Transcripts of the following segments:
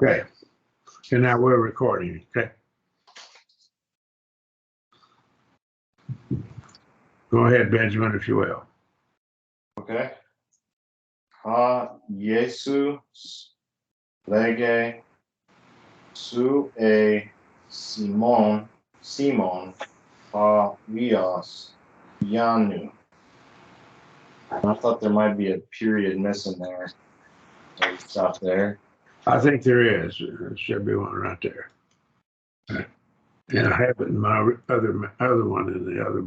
Okay. And now we're recording, okay? Go ahead, Benjamin, if you will. Okay. Ha Jesus lege su Simon ha Vias Yanu. I thought there might be a period missing there. So we stop there. I think there is. There should be one right there. And I have it in my other one in the other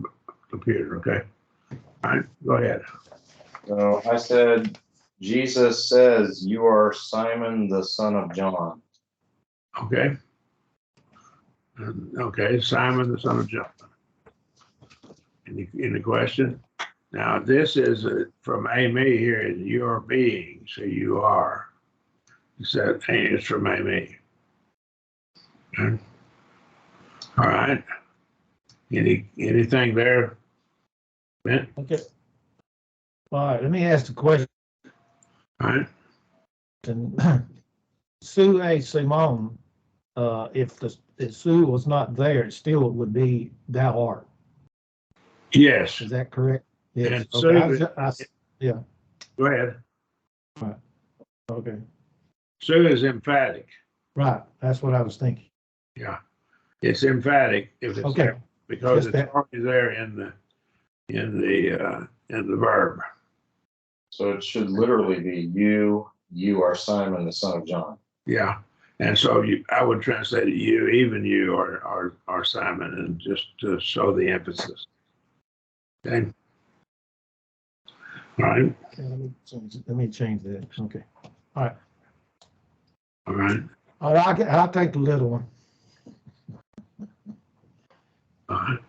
computer, okay? All right, go ahead. So I said, Jesus says, "You are Simon, the son of John." Okay. Okay, Simon, the son of John. Any question? Now, this is from Amy here, is your being, so you are. He said, hey, it's from Amy. Okay. All right. Anything there, Ben? Okay. All right, let me ask the question. All right. Sue A. Simon, if Sue was not there, it still would be thou art. Yes. Is that correct? Yes. And okay. Yeah. Go ahead. Right. Okay. Sue is emphatic. Right. That's what I was thinking. Yeah. It's emphatic if it's okay. there because Just it's already there in the verb. So it should literally be you are Simon, the son of John. Yeah. And so I would translate it, even you are Simon, and just to show the emphasis. Okay. All right. Okay, let me change that. Okay. All right. All right. All right, I'll take the little one. All right.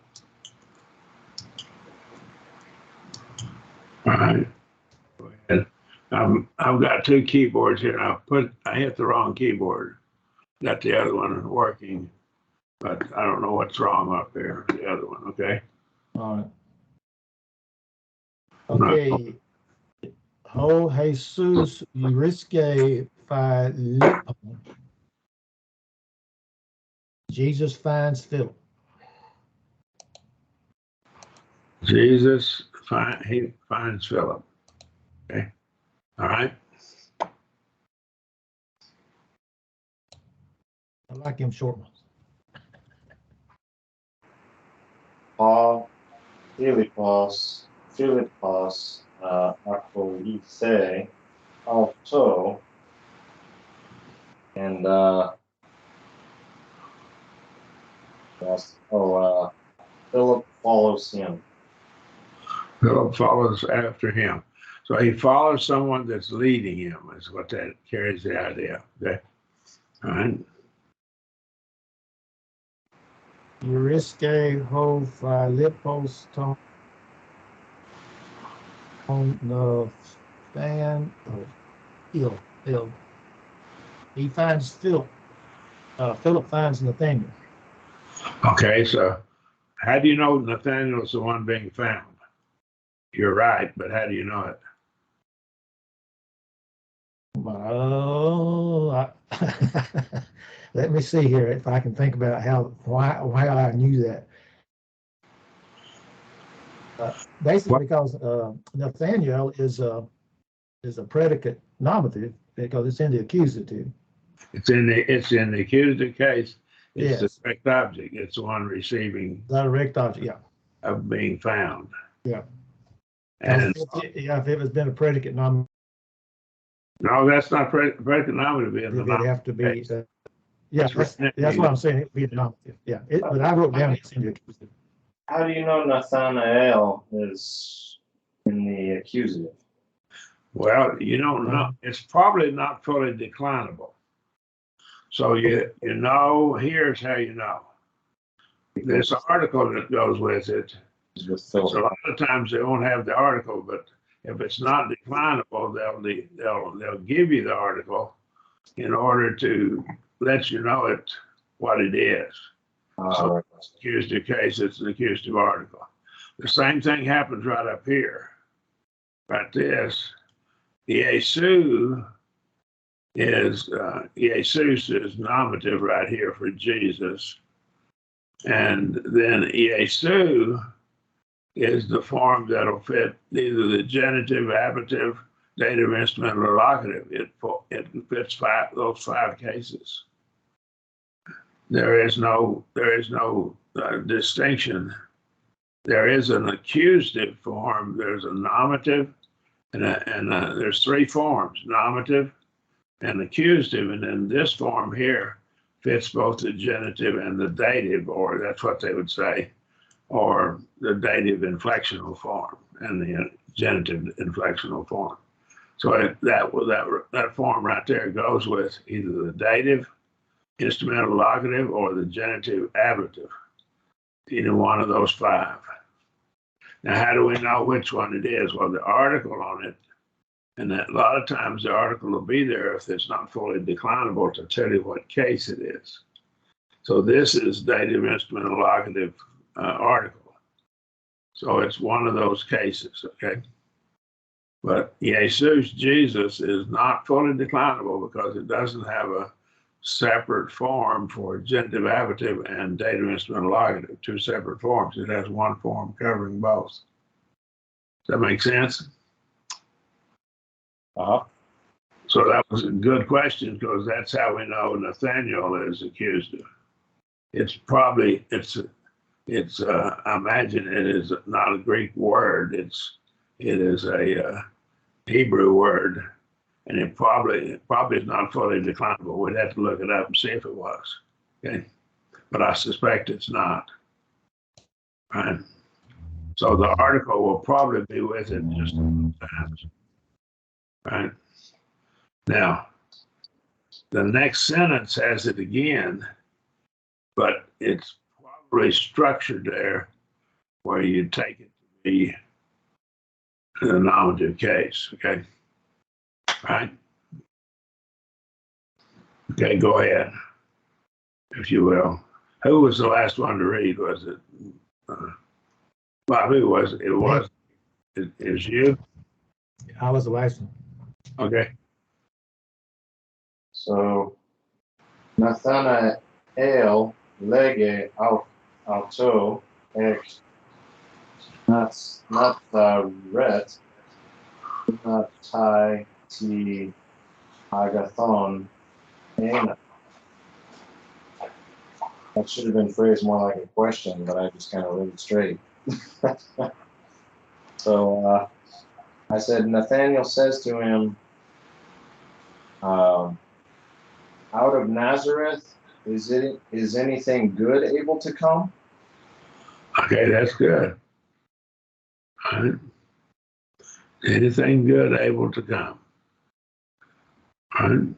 All right. Go ahead. I've got two keyboards here. I hit the wrong keyboard. Got the other one working, but I don't know what's wrong up there. The other one. Okay. All right. Okay. Ho Jesus Eurisque Philippo. Jesus finds Philip. Jesus he finds Philip. Okay. All right. I like him short ones. Ha Philippos Akolise Alto. And yes, Philip follows him. Philip follows after him. So he follows someone that's leading him, is what that carries the idea. Okay. All right. Eurisque ho Philippos on the fan of ill. He finds Philip. Philip finds Nathaniel. Okay. So how do you know Nathaniel is the one being found? You're right, but how do you know it? Oh, let me see here if I can think about why I knew that. Basically, because Nathaniel is a predicate nominative because it's in the accusative. It's in the accusative case. It's Yes. the direct object. It's the one receiving Direct object, yeah. of being found. Yeah. And if it has been a predicate nominative, no, that's not predicate nominative in the it'd have to be. case. Yeah, that's what I'm saying. It'd be the nominative. Yeah, but I wrote down it's in the accusative. How do you know Nathanael is in the accusative? Well, you don't know. It's probably not fully declinable. So you know, here's how you know. There's an article that goes with it. So a lot of times they won't have the article, but if it's not declinable, they'll give you the article in order to let you know what it is. So it's an accusative case, it's an accusative article. The same thing happens right up here. Right this. The Yesu is Jesus is nominative right here for Jesus. And then Jesu is the form that'll fit either the genitive, ablative, dative, instrumental, or locative. It fits those five cases. There is no distinction. There is an accusative form. There's a nominative, and there's three forms: nominative and accusative. And then this form here fits both the genitive and the dative, or that's what they would say, or the dative inflectional form and the genitive inflectional form. So that form right there goes with either the dative, instrumental locative, or the genitive ablative, either one of those five. Now, how do we know which one it is? Well, the article on it, and that a lot of times the article will be there if it's not fully declinable to tell you what case it is. So this is dative, instrumental, locative article. So it's one of those cases, okay? But Jesus is not fully declinable because it doesn't have a separate form for genitive, ablative, and dative, instrumental, locative, two separate forms. It has one form covering both. Does that make sense? Uh-huh. So that was a good question because that's how we know Nathaniel is accusative. It's probably, I imagine it is not a Greek word. It is a Hebrew word, and it probably is not fully declinable. We'd have to look it up and see if it was. Okay, but I suspect it's not. Right. So the article will probably be with it just a few times. Right. Now, the next sentence has it again, but it's probably structured there where you take it to be the nominative case. Okay. Right. Okay, go ahead, if you will. Who was the last one to read? Was it Bob? Who was it? It was you? I was the last one. Okay. So, Nathanael lege auto ex Nazaret natai ti agathon ena. That should have been phrased more like a question, but I just kind of read it straight. So I said, Nathanael says to him, out of Nazareth, is anything good able to come? Okay, that's good. All right. Anything good able to come? All right.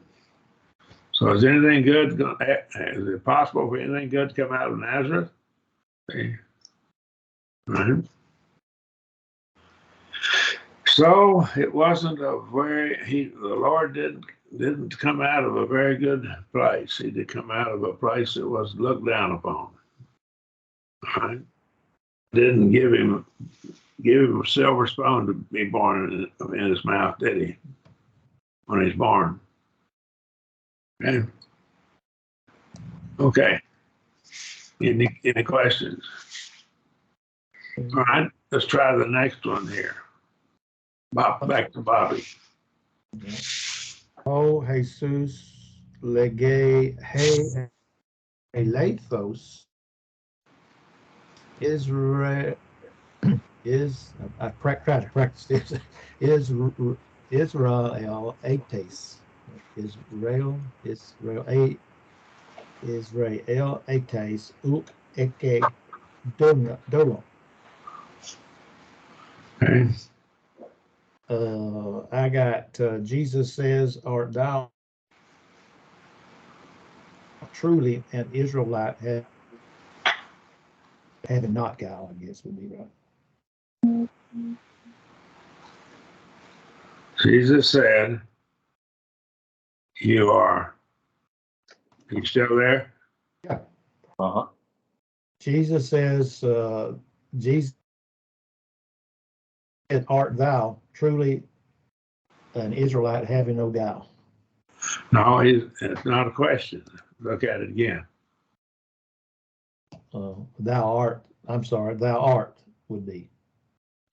So is anything good? Is it possible for anything good to come out of Nazareth? Okay. All right. So it wasn't the Lord didn't come out of a very good place. He did come out of a place that was looked down upon. All right. Didn't give him a silver spoon to be born in his mouth, did he? When he's born. Okay. Okay. Any questions? All right. Let's try the next one here. Back to Bobby. Oh, Jesus, lege he elathos, Israel is, I try to practice this, Israel ates, Israel ates, uk eke dolon. Okay. I got Jesus says, art thou truly an Israelite, having not guile, I guess would be right. Jesus said, you are. You still there? Yeah. Uh-huh. Jesus says, Jesus said, art thou truly an Israelite having no guile? No, it's not a question. Look at it again. Thou art, I'm sorry, thou art would be.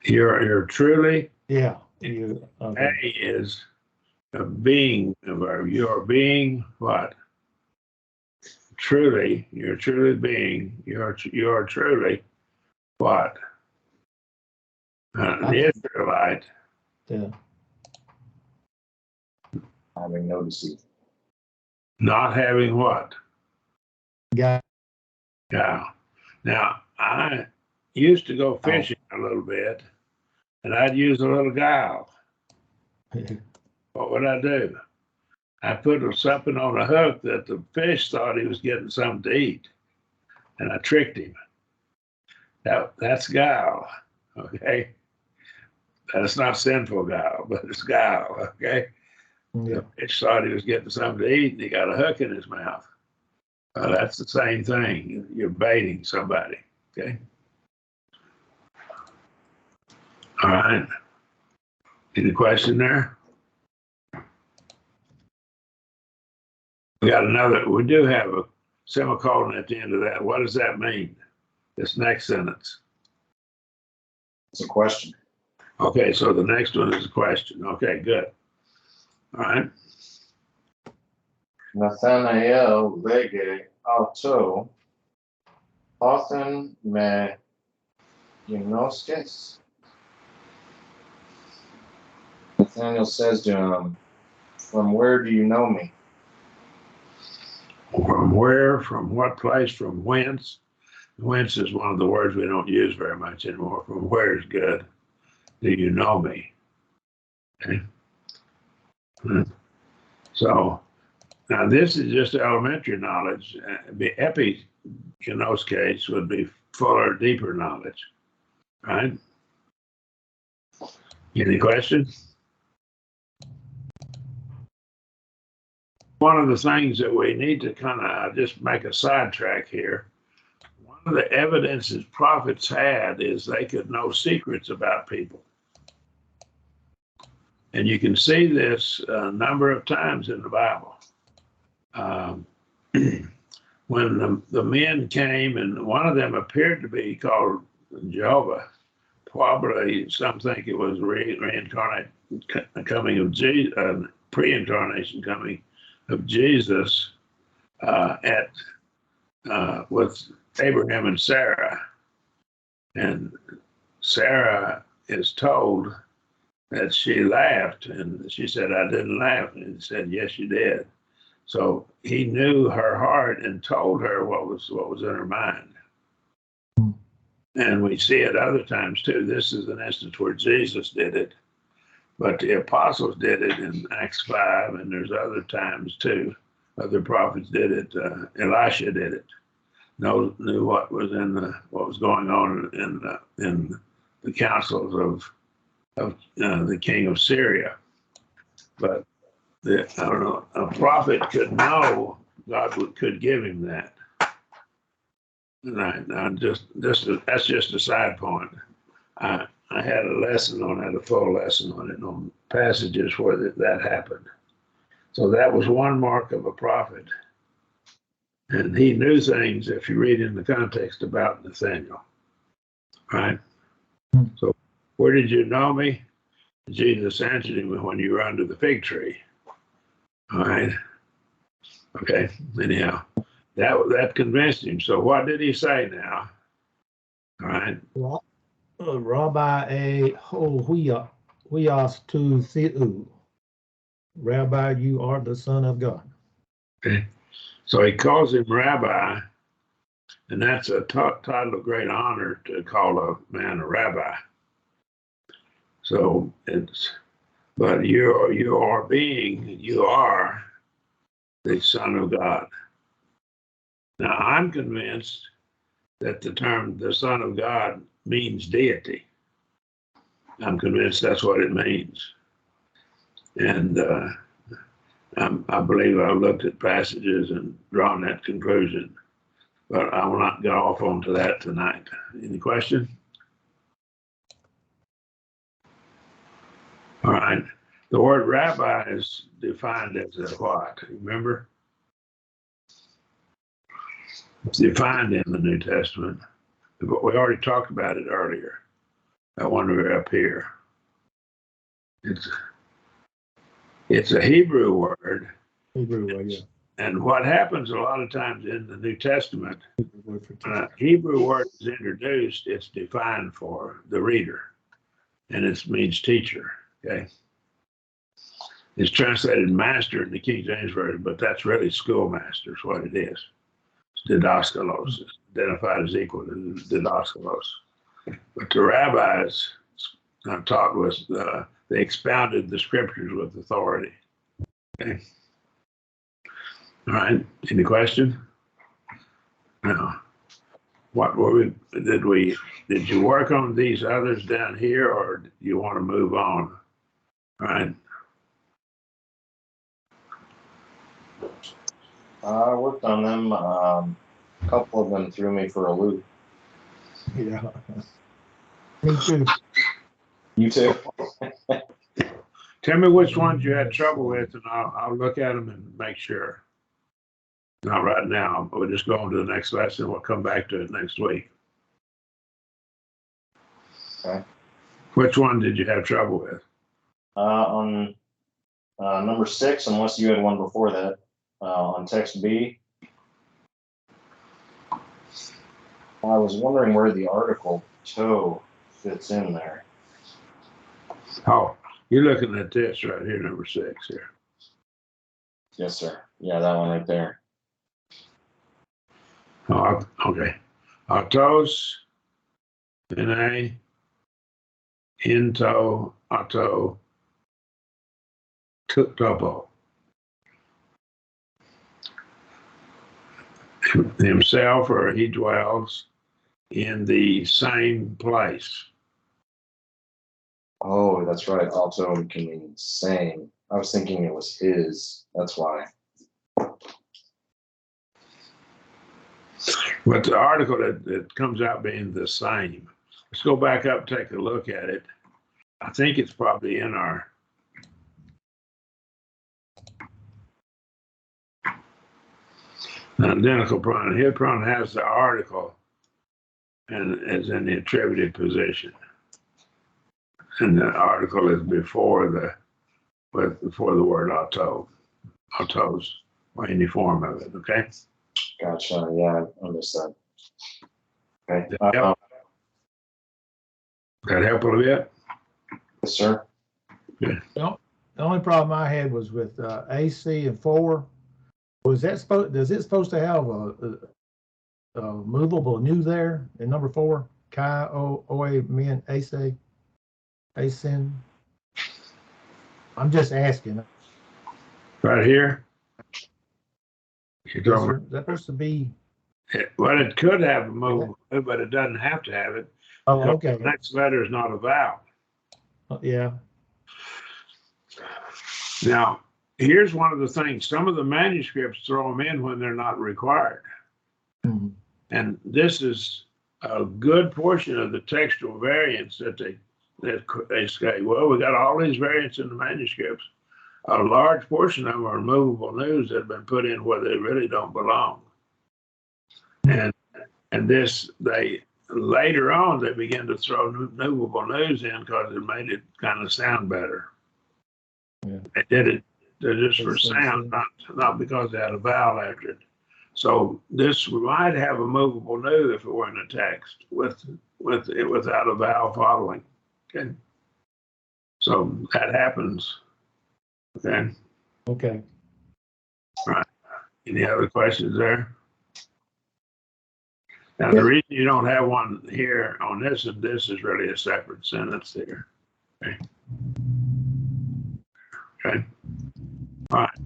You're truly, Yeah, you, okay. A is a being, a verb. You're being what? Truly, you're truly being, you're truly what? An Israelite. Yeah, Having no deceit. Not having what? got, Yeah. Now, I used to go fishing a little bit, and I'd use a little guile. What would I do? I put something on a hook that the fish thought he was getting something to eat, and I tricked him. That's guile, okay? That's not sinful guile, but it's guile, okay? yeah, The fish thought he was getting something to eat, and he got a hook in his mouth. That's the same thing. You're baiting somebody, okay? All right. Any question there? We do have a semicolon at the end of that. What does that mean? This next sentence. It's a question. Okay, so the next one is a question. Okay, good. All right. Nathanael lege auto Othen me gnoskes. Nathanael says to him, from where do you know me? From where, from what place, from whence? Whence is one of the words we don't use very much anymore. From where is good. Do you know me? Okay. So now this is just elementary knowledge. The epigenosis would be fuller, deeper knowledge, right? Any questions? One of the things that we need to kind of just make a sidetrack here. One of the evidences prophets had is they could know secrets about people. And you can see this a number of times in the Bible. When the men came, and one of them appeared to be called Jehovah, probably some think it was reincarnate coming of Jesus, pre-incarnation coming of Jesus with Abraham and Sarah. And Sarah is told that she laughed, and she said, I didn't laugh. And he said, yes, you did. So he knew her heart and told her what was in her mind. And we see it other times too. This is an instance where Jesus did it, but the apostles did it in Acts 5, and there's other times too. Other prophets did it. Elisha did it. Knew what was going on in the councils of the king of Syria. But I don't know, a prophet could know God could give him that. Right. That's just a side point. I had a lesson on that, a full lesson on it, on passages where that happened. So that was one mark of a prophet. And he knew things, if you read in the context, about Nathaniel. Right? So where did you know me? Jesus answered him, when you were under the fig tree. All right. Okay. Anyhow, that convinced him. So what did he say now? All right. Rabbi huias tu theou. Rabbi, you are the Son of God. Okay. So he calls him Rabbi, and that's a title of great honor to call a man a rabbi. So but you are the Son of God. Now I'm convinced that the term the Son of God means deity. I'm convinced that's what it means. And I believe I've looked at passages and drawn that conclusion, but I will not go off onto that tonight. Any question? All right. The word rabbi is defined as a what? Remember? It's defined in the New Testament. But we already talked about it earlier. I wonder up here. It's a Hebrew word. Hebrew word, yeah. And what happens a lot of times in the New Testament, Word for when a teacher. Hebrew word is introduced, it's defined for the reader, and it means teacher. Okay, it's translated master in the King James Version, but that's really schoolmaster is what it is. It's didaskalos, it's identified as equal to didaskalos. But the rabbis taught with, they expounded the scriptures with authority. Okay. All right. Any question? No. What were we, did you work on these others down here, or do you want to move on? All right. I worked on them. A couple of them threw me for a loop. Yeah. Me too. You too? Tell me which ones you had trouble with, and I'll look at them and make sure. Not right now, but we'll just go on to the next lesson. We'll come back to it next week. Okay. Which one did you have trouble with? On number 6, unless you had one before that, on text B, I was wondering where the article toe fits in there. Oh, you're looking at this right here, number 6 here. Yes, sir. Yeah, that one right there. Oh, okay. Autos, N-A, into, auto, topo. Himself, or he dwells in the same place. Oh, that's right. Also can mean same. I was thinking it was his. That's why. But the article that comes out being the same. Let's go back up, take a look at it. I think it's probably in our identical pronoun. His pronoun has the article and is in the attributed position. And the article is before the word auto, autos, or any form of it. Okay. Gotcha. Yeah, I understand. Okay. Yep. That help a little bit? Yes, sir. Good. The only problem I had was with AC and 4. Was that does it supposed to have a movable new there in number 4? Chi o men AC ascend. I'm just asking. Right here. You're Yes, talking sir. Is that supposed to be? well, it could have a move, but it doesn't have to have it. Oh, okay. The next letter is not a vowel. Yeah. Now, here's one of the things. Some of the manuscripts throw them in when they're not required. Mm-hmm. And this is a good portion of the textual variants that they say, well, we got all these variants in the manuscripts. A large portion of them are movable news that have been put in where they really don't belong. And this, they later on, they began to throw movable news in because it made it kind of sound better. Yeah. They did it just for sound, not because they had a vowel after it. So this might have a movable new if it were in a text without a vowel following. Okay. So that happens. Okay. Okay. All right. Any other questions there? Now, the reason you don't have one here on this, and this is really a separate sentence there. Okay. Okay. All right.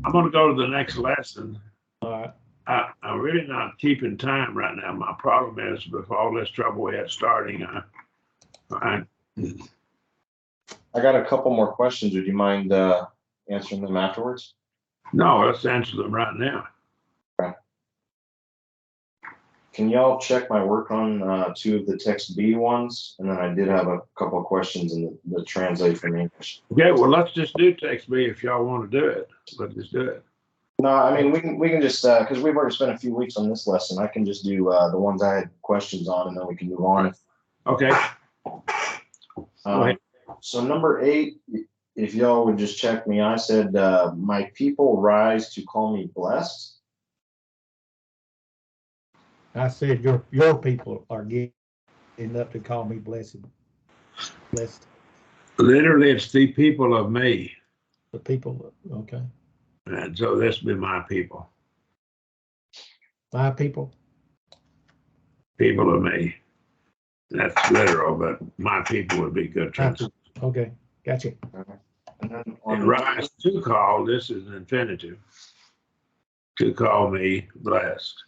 I'm going to go to the next lesson. All right. I'm really not keeping time right now. My problem is with all this trouble we had starting. All right. I got a couple more questions. Would you mind answering them afterwards? No, let's answer them right now. Okay. can y'all check my work on 2 of the text B ones? And then I did have a couple of questions in the translate from English. Okay, well, let's just do text B if y'all want to do it. Let's just do it. No, I mean we can just because we've already spent a few weeks on this lesson. I can just do the ones I had questions on, and then we can move on. Okay. So number 8, if y'all would just check me, I said, "My people rise to call me blessed." I said your people are getting up to call me blessed. Blessed. Literally, it's the people of me. The people, okay. And so this be my people. My people. People of me. That's literal, but my people would be good translation. Okay, gotcha. And then And on rise to call, this is an infinitive. To call me blessed.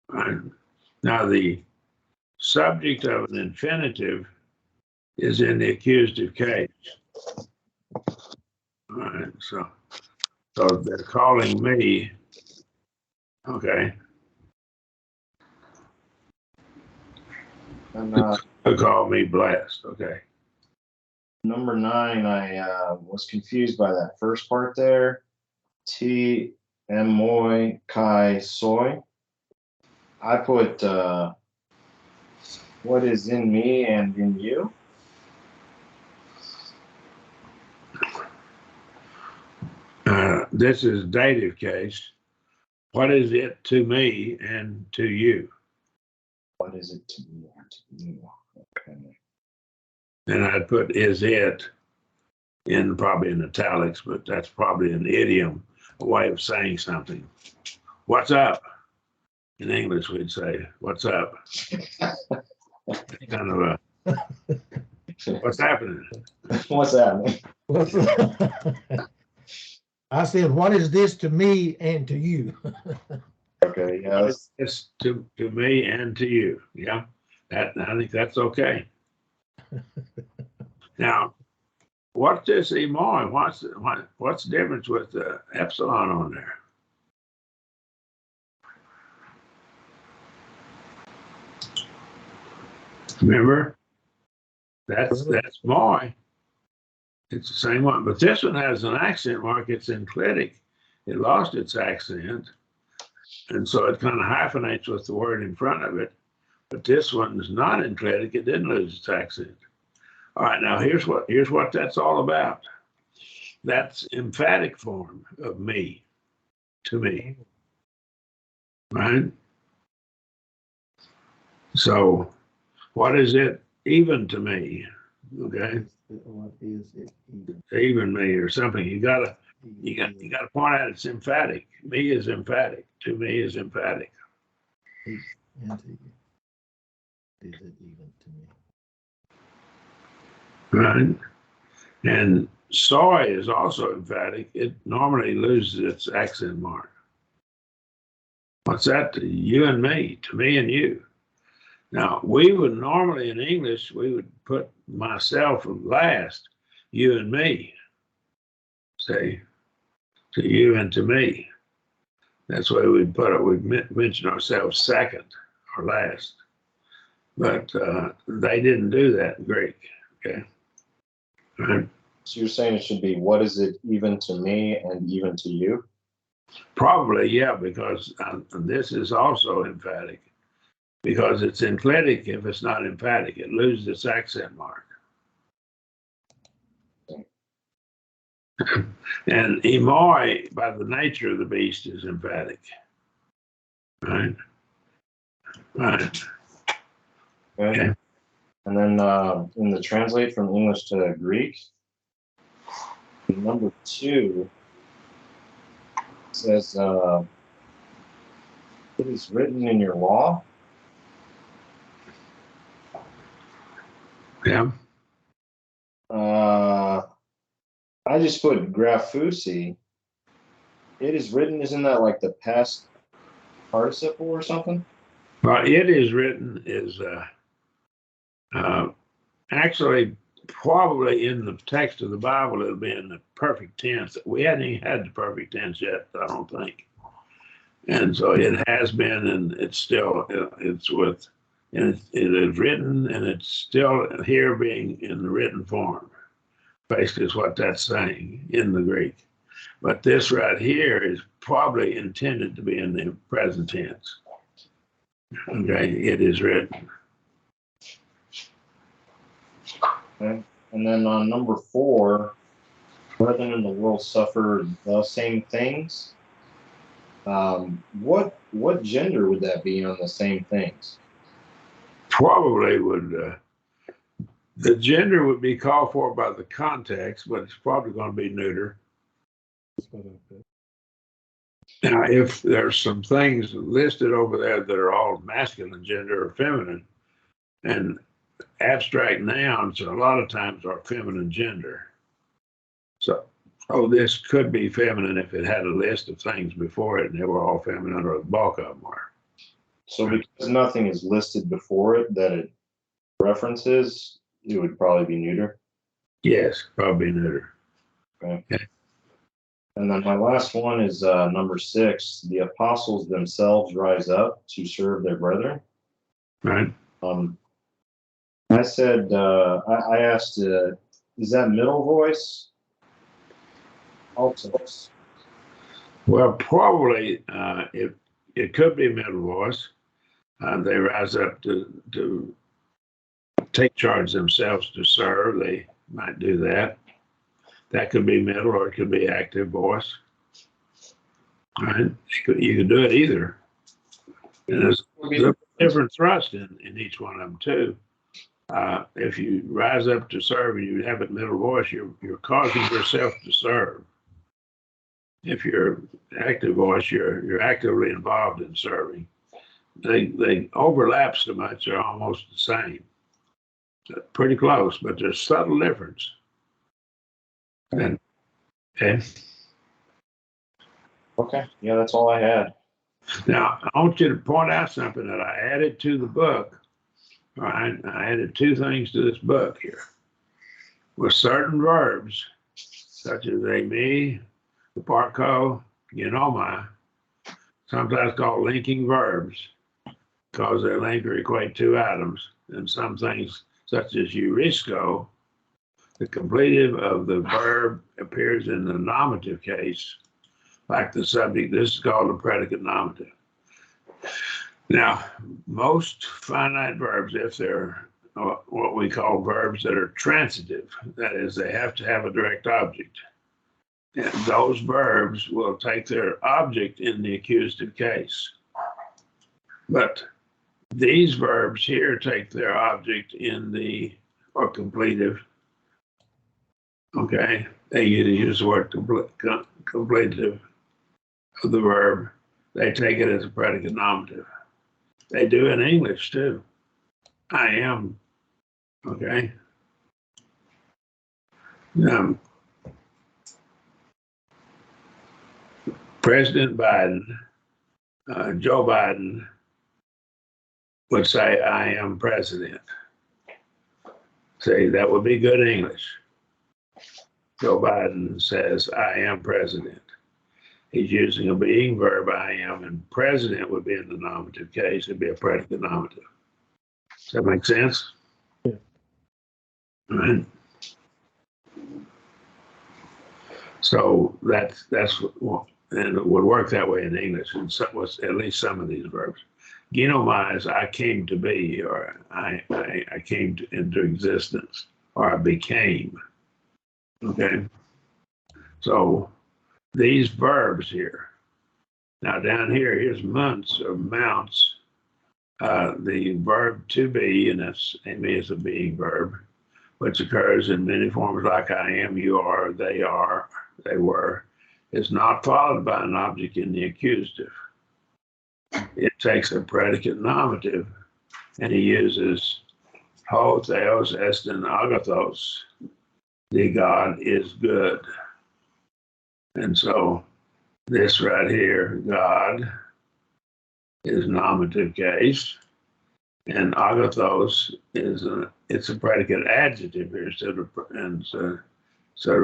Right. Now, the subject of an infinitive is in the accusative case. All right, so they're calling me, okay, and, to call me blessed, okay. number 9, I was confused by that first part there. T moi kai soy. I put what is in me and in you. This is dative case. What is it to me and to you? What is it to me and to you? Okay. And I'd put is it in probably in italics, but that's probably an idiom, a way of saying something. What's up? In English, we'd say, what's up? It's kind of a, what's happening? What's happening? I said, what is this to me and to you? Okay, yeah. It's to me and to you. Yeah, I think that's okay. Now, what's this emoi? What's the difference with the epsilon on there? Remember, that's moi. It's the same one, but this one has an accent mark. It's enclitic. It lost its accent, and so it kind of hyphenates with the word in front of it. But this one is not enclitic. It didn't lose its accent. All right, now here's what that's all about. That's emphatic form of me, to me, right? So, what is it even to me? Okay, What is it even? even me or something. You gotta point out it's emphatic. Me is emphatic. To me is emphatic. And to you. Is it even to me? Right? And soy is also emphatic. It normally loses its accent mark. What's that to you and me, to me and you? Now, we would normally in English, we would put myself last, you and me. Say, to you and to me. That's why we'd put it, we'd mention ourselves second or last. But they didn't do that in Greek, okay? Right? So you're saying it should be what is it even to me and even to you? Probably, yeah, because this is also emphatic. Because it's enclitic if it's not emphatic. It loses its accent mark. And emoi, by the nature of the beast, is emphatic. Right? Right. Okay. And then in the translate from English to Greek, number 2 says, it is written in your law. Yeah. I just put graphusi. It is written, isn't that like the past participle or something? Well, it is written is actually probably in the text of the Bible, it'll be in the perfect tense. We hadn't even had the perfect tense yet, I don't think. And so it has been, and it's still, it's with, and it is written, and it's still here being in the written form. Basically, is what that's saying in the Greek. But this right here is probably intended to be in the present tense. Okay, it is written. Okay. And then on number 4, brethren in the world suffer the same things. What gender would that be on the same things? Probably would, the gender would be called for by the context, but it's probably going to be neuter. Now, if there's some things listed over there that are all masculine gender or feminine, and abstract nouns a lot of times are feminine gender. So this could be feminine if it had a list of things before it and they were all feminine, or the bulk of them were. So because nothing is listed before it that it references, it would probably be neuter. Yes, probably neuter. Okay. And then my last one is number 6. The apostles themselves rise up to serve their brethren. Right. I said, I asked, is that middle voice? Altos. Well, probably it could be middle voice. They rise up to take charge themselves to serve. They might do that. That could be middle, or it could be active voice. Right? You could do it either. And there's a different thrust in each one of them too. If you rise up to serve and you have it middle voice, you're causing yourself to serve. If you're active voice, you're actively involved in serving. They overlap so much; they're almost the same. Pretty close, but there's subtle difference. And okay. Okay. Yeah, that's all I had. Now I want you to point out something that I added to the book. All right, I added 2 things to this book here. With certain verbs, such as a me, the parco, my, sometimes called linking verbs, because they link or equate 2 items, and some things such as eurisco, the completive of the verb appears in the nominative case, like the subject. This is called a predicate nominative. Now, most finite verbs, if they're what we call verbs that are transitive, that is, they have to have a direct object, and those verbs will take their object in the accusative case. But these verbs here take their object in the completive. Okay, they use the word completive of the verb. They take it as a predicate nominative. They do in English too. I am. Okay. President Biden, Joe Biden, would say, I am president. Say, that would be good English. Joe Biden says, I am president. He's using a being verb, I am, and president would be in the nominative case. It'd be a predicate nominative. Does that make sense? Yeah. All right. So that's and it would work that way in English, and at least some of these verbs. Ginomai is I came to be, or I came into existence, or I became. Okay. So these verbs here. Now down here, here's months or mounts. The verb to be, and that's me is a being verb, which occurs in many forms like I am, you are, they were, is not followed by an object in the accusative. It takes a predicate nominative, and he uses ho, theos, estin, agathos. The God is good. And so this right here, God, is nominative case, and agathos it's a predicate adjective here instead of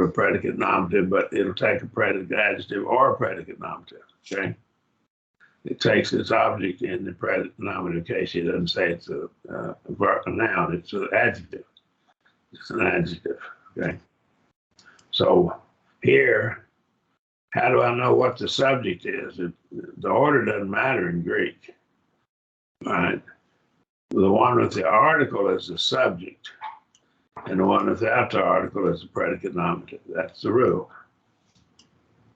a predicate nominative, but it'll take a predicate adjective or a predicate nominative. Okay. it takes its object in the present nominative case. It doesn't say it's a noun, it's an adjective. It's an adjective, okay? So here, how do I know what the subject is? The order doesn't matter in Greek, right? The one with the article is the subject, and the one without the article is the predicate nominative. That's the rule.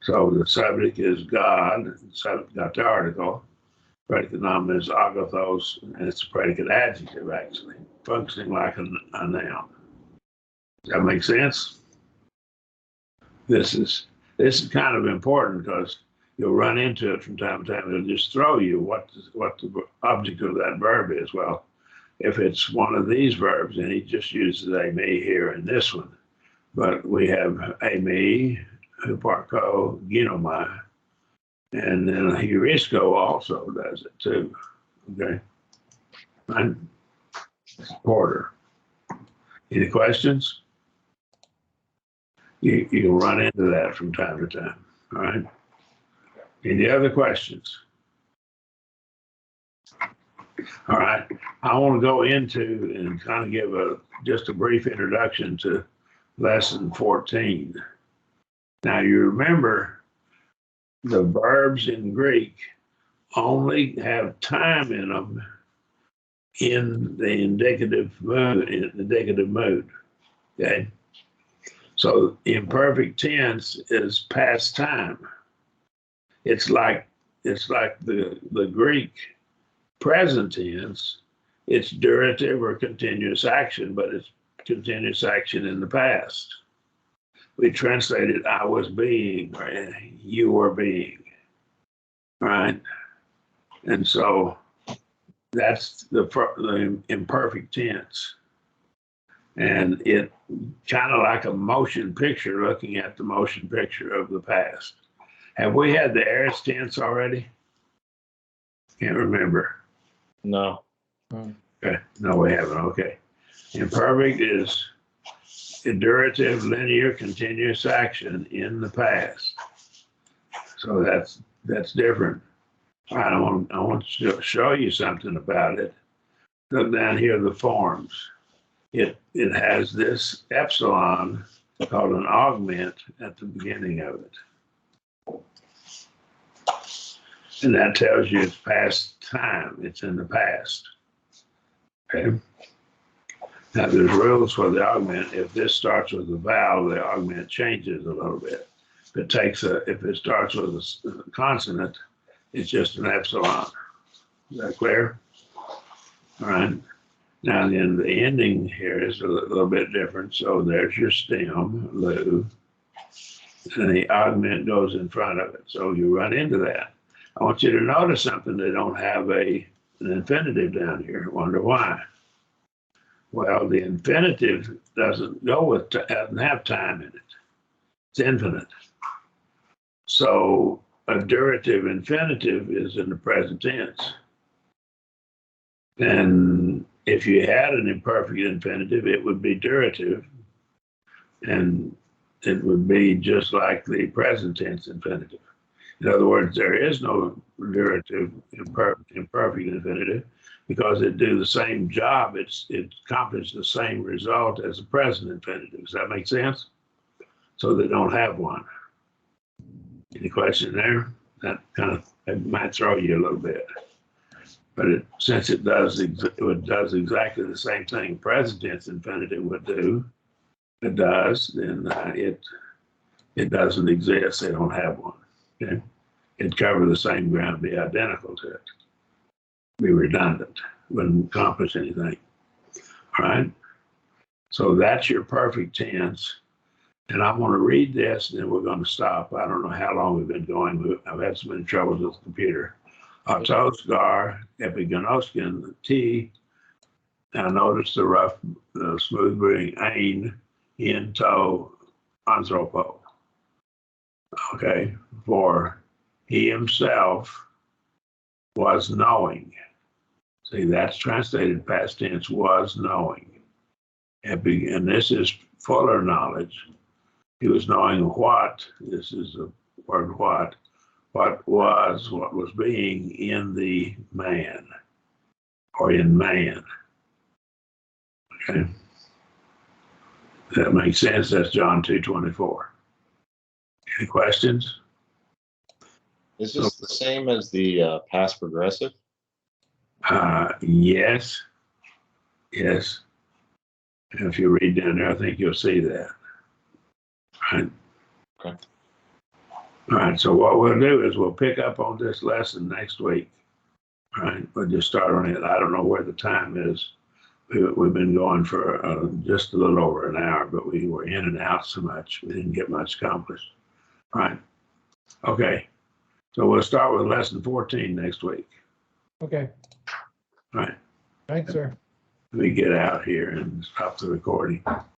So the subject is God, the subject got the article, predicate nominative is agathos, and it's a predicate adjective, actually, functioning like a noun. Does that make sense? This is kind of important because you'll run into it from time to time. It'll just throw you what the object of that verb is. Well, if it's one of these verbs, and he just uses a me here in this one, but we have a me, huparko, ginomai, and then heurisco also does it too. Okay, and Porter. Any questions? You'll run into that from time to time. All right. Any other questions? All right. I want to go into and kind of give just a brief introduction to lesson 14. Now you remember the verbs in Greek only have time in them in the indicative mood. Okay. So imperfect tense is past time. It's like the Greek present tense. It's durative or continuous action, but it's continuous action in the past. We translated I was being, or you were being, right? And so that's the imperfect tense. And it kind of like a motion picture, looking at the motion picture of the past. Have we had the aorist tense already? Can't remember. No. Okay. No, we haven't. Okay. Imperfect is a durative, linear, continuous action in the past. So that's different. All right, I want to show you something about it. Look down here, the forms. It has this epsilon called an augment at the beginning of it. And that tells you it's past time. It's in the past. Okay. Now there's rules for the augment. If this starts with a vowel, the augment changes a little bit. If it starts with a consonant, it's just an epsilon. Is that clear? All right. Now then the ending here is a little bit different. So there's your stem, lu, and the augment goes in front of it. So you run into that. I want you to notice something. They don't have an infinitive down here. Wonder why? Well, the infinitive doesn't have time in it. It's infinite. So a durative infinitive is in the present tense. And if you had an imperfect infinitive, it would be durative. And it would be just like the present tense infinitive. In other words, there is no durative imperfect infinitive because it do the same job. It accomplishes the same result as the present infinitive. Does that make sense? So they don't have one. Any question there? That it might throw you a little bit. But since it does exactly the same thing present tense infinitive would do, then it doesn't exist. They don't have one. Okay? It'd cover the same ground, be identical to it, be redundant, wouldn't accomplish anything. All right? So that's your perfect tense. And I'm going to read this, and then we're going to stop. I don't know how long we've been going. I've had so many troubles with the computer. Autosgar, epigonoskin, T. Now notice the rough, smooth breathing, ain, into, anthropo. Okay, for he himself was knowing. See, that's translated past tense, was knowing. And this is fuller knowledge. He was knowing what, this is the word what what was being in the man or in man. Okay. That makes sense. That's John 2:24. Any questions? Is this the same as the past progressive? Yes. Yes. And if you read down there, I think you'll see that. Right. Okay. All right. So what we'll do is we'll pick up on this lesson next week. All right. We'll just start on it. I don't know where the time is. We've been going for just a little over an hour, but we were in and out so much. We didn't get much accomplished. All right. Okay. So we'll start with lesson 14 next week. Okay, All right. thanks, sir. Let me get out here and stop the recording.